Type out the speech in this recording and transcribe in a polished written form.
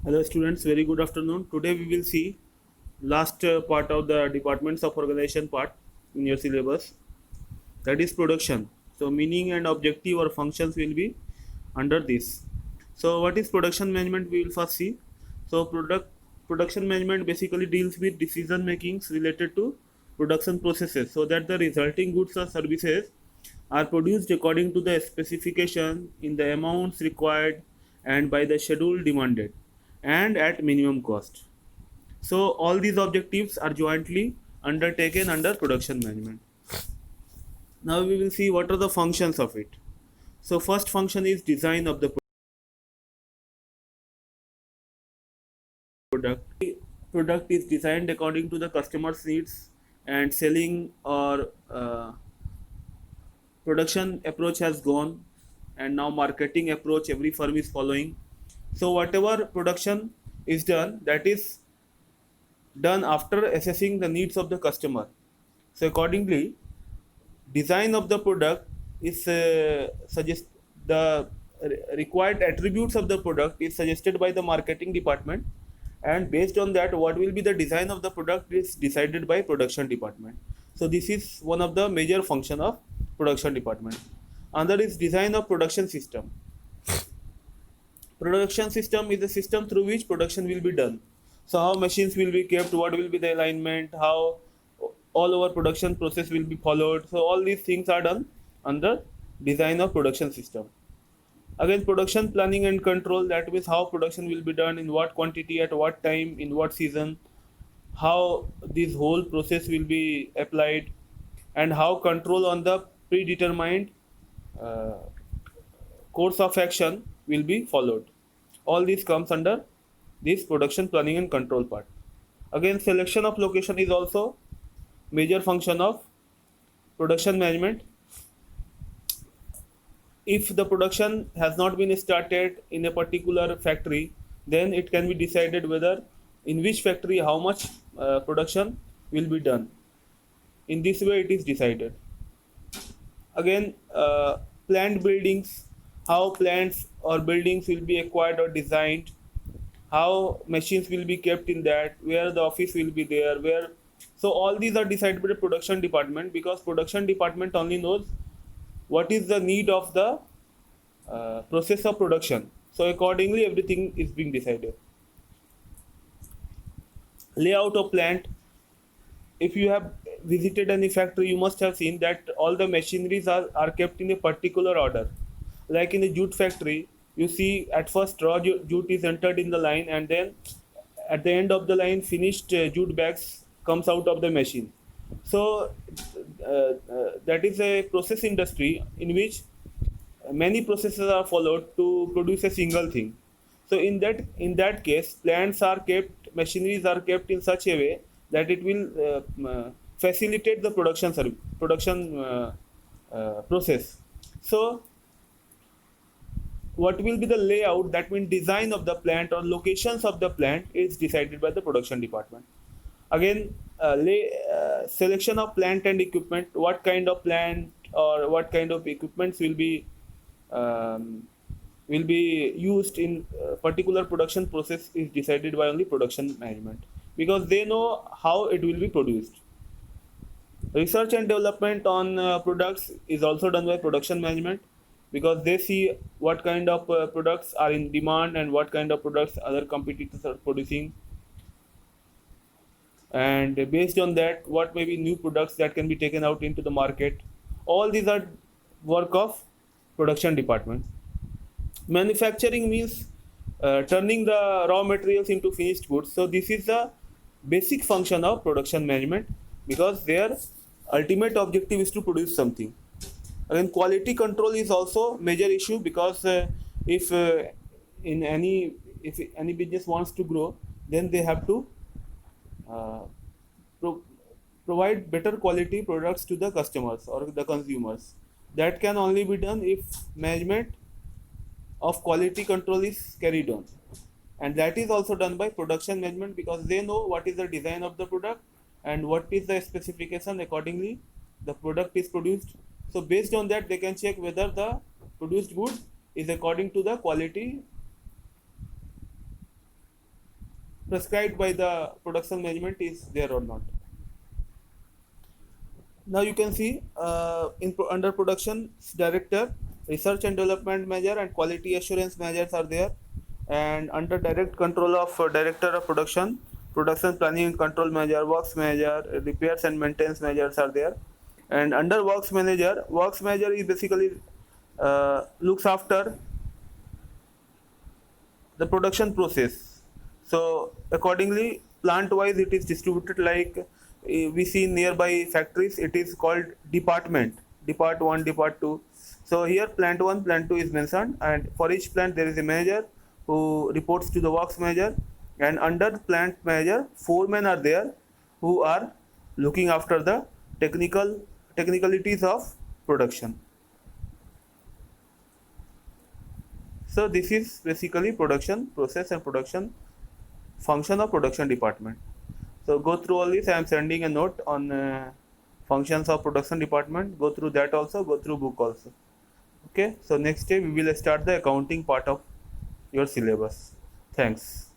Hello students, very good afternoon. Today we will see last part of the departments of organization part in your syllabus, that is production. So meaning and objective or functions will be under this. So what is production management, we will first see. So production management basically deals with decision makings related to production processes, so that the resulting goods or services are produced according to the specification in the amounts required and by the schedule demanded and at minimum cost. So all these objectives are jointly undertaken under production management. Now we will see what are the functions of it. So first function is design of the product. Product is designed according to the customer's needs, and selling or production approach has gone, and now marketing approach every firm is following. So whatever production is done, that is done after assessing the needs of the customer. So accordingly, design of the product is suggest the required attributes of the product is suggested by the marketing department, and based on that what will be the design of the product is decided by production department. So this is one of the major function of production department. Another is design of production system. Production system is a system through which production will be done. So how machines will be kept, what will be the alignment, how all our production process will be followed. So all these things are done under design of production system. Again, production planning and control, that means how production will be done, in what quantity, at what time, in what season, how this whole process will be applied, and how control on the predetermined uh, course of action will be followed. All this comes under this production planning and control part. Again, selection of location is also major function of production management. If the production has not been started in a particular factory, then it can be decided whether in which factory how much production will be done. In this way it is decided. Again, planned buildings, how plants or buildings will be acquired or designed, how machines will be kept in that, where the office will be there, where. So all these are decided by the production department, because production department only knows what is the need of the process of production. So accordingly everything is being decided. Layout of plant, if you have visited any factory, you must have seen that all the machineries are kept in a particular order. Like in a jute factory, you see at first raw jute is entered in the line, and then at the end of the line finished jute bags comes out of the machine. So that is a process industry in which many processes are followed to produce a single thing. So in that case, plants are kept, machineries are kept in such a way that it will facilitate the production process. So what will be the layout, that means design of the plant or locations of the plant, is decided by the production department. Again, selection of plant and equipment, what kind of plant or what kind of equipments um, will be used in particular production process is decided by only production management, because they know how it will be produced. Research and development on products is also done by production management, because they see what kind of products are in demand and what kind of products other competitors are producing, and based on that what may be new products that can be taken out into the market. All these are work of production department. Manufacturing means turning the raw materials into finished goods. So this is the basic function of production management, because their ultimate objective is to produce something. Again, quality control is also major issue, because if in any if any business wants to grow, then they have to uh, pro- provide better quality products to the customers or the consumers. That can only be done if management of quality control is carried on, and that is also done by production management, because they know what is the design of the product and what is the specification, accordingly the product is produced. So based on that they can check whether the produced good is according to the quality prescribed by the production management is there or not. Now you can see under production director, research and development manager and quality assurance managers are there, and under direct control of director of production, production planning and control manager, works manager, repairs and maintenance managers are there, and under works manager is basically looks after the production process. So accordingly, plant wise it is distributed like we see nearby factories, it is called department, depart 1, depart 2. So here plant 1, plant 2 is mentioned, and for each plant there is a manager who reports to the works manager, and under plant manager 4 men are there who are looking after the technicalities of production. So this is basically production process and production function of production department. So go through all this. I am sending a note on functions of production department. Go through that also. Go through book also. Okay. So next day we will start the accounting part of your syllabus. Thanks.